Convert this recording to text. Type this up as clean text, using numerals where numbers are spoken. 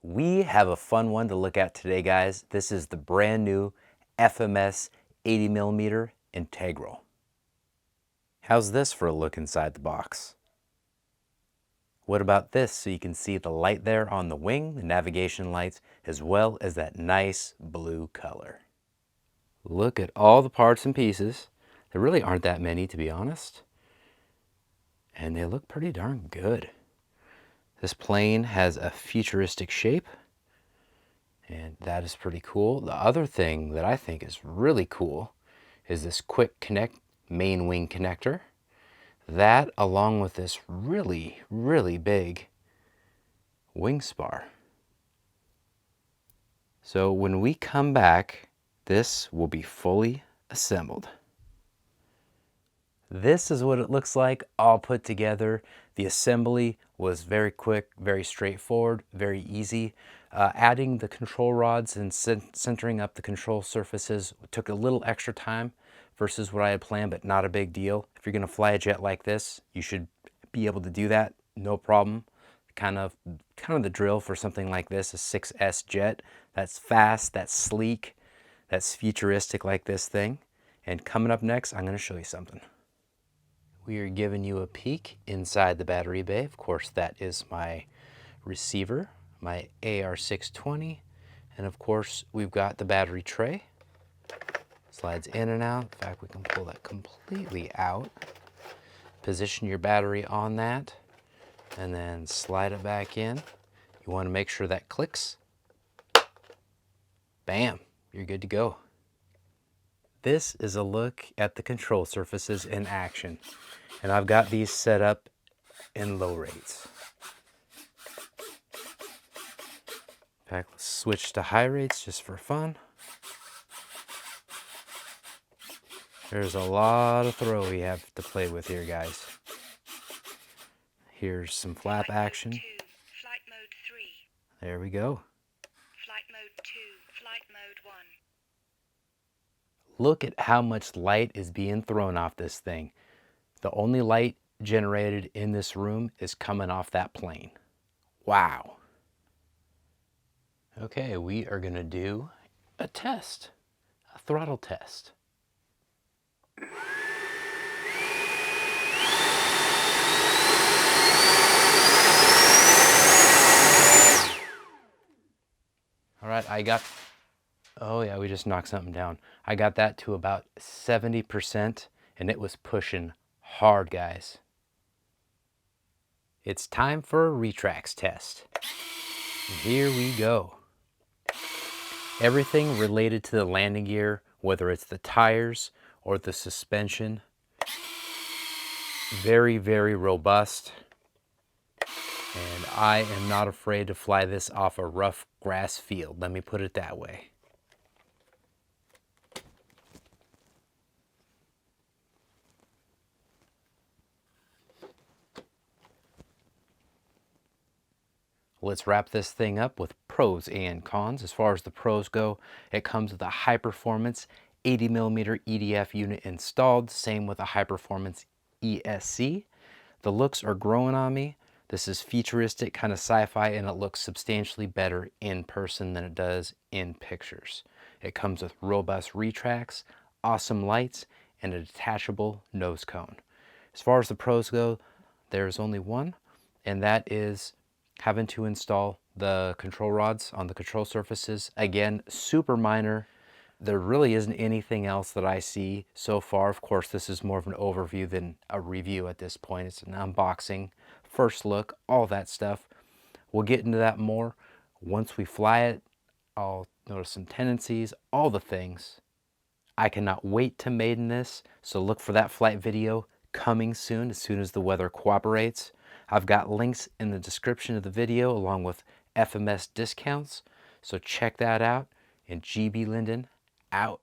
We have a fun one to look at today, guys. This is the brand new FMS 80mm Integral. How's this for a look inside the box? What about this so you can see the light there on the wing, the navigation lights, as well as that nice blue color. Look at all the parts and pieces. There really aren't that many, to be honest. And they look pretty darn good. This plane has a futuristic shape, and that is pretty cool. The other thing that I think is really cool is this quick connect main wing connector. That, along with this really, really big wing spar. So when we come back, this will be fully assembled. This is what it looks like all put together. The assembly was very quick, very straightforward, very easy. Adding the control rods and centering up the control surfaces took a little extra time versus what I had planned, but not a big deal. If you're gonna fly a jet like this, you should be able to do that, no problem. Kind of the drill for something like this, a 6S jet. That's fast, that's sleek, that's futuristic like this thing. And coming up next, I'm gonna show you something. We are giving you a peek inside the battery bay. Of course, that is my receiver, my AR620. And of course, we've got the battery tray. Slides in and out. In fact, we can pull that completely out. Position your battery on that and then slide it back in. You want to make sure that clicks. Bam, you're good to go. This is a look at the control surfaces in action. And I've got these set up in low rates. In fact, let's switch to high rates just for fun. There's a lot of throw we have to play with here, guys. Here's some flap action. Flight mode 3. There we go. Flight mode 2. Flight mode 1. Look at how much light is being thrown off this thing. The only light generated in this room is coming off that plane. Wow. Okay, we are gonna do a test, a throttle test. All right, oh yeah, we just knocked something down. I got that to about 70% and it was pushing hard, guys. It's time for a retracts test. And here we go. Everything related to the landing gear, whether it's the tires or the suspension, very, very robust. And I am not afraid to fly this off a rough grass field. Let me put it that way. Let's wrap this thing up with pros and cons. As far as the pros go, it comes with a high performance 80mm EDF unit installed, same with a high performance ESC. The looks are growing on me. This is futuristic, kind of sci-fi, and it looks substantially better in person than it does in pictures. It comes with robust retracts, awesome lights, and a detachable nose cone. As far as the pros go, there's only one, and that is having to install the control rods on the control surfaces. Again, super minor. There really isn't anything else that I see so far. Of course, this is more of an overview than a review at this point. It's an unboxing, first look, all that stuff. We'll get into that more once we fly it. I'll notice some tendencies, all the things. I cannot wait to maiden this, so look for that flight video coming soon as the weather cooperates. I've got links in the description of the video along with FMS discounts, so check that out. And GBLynden out.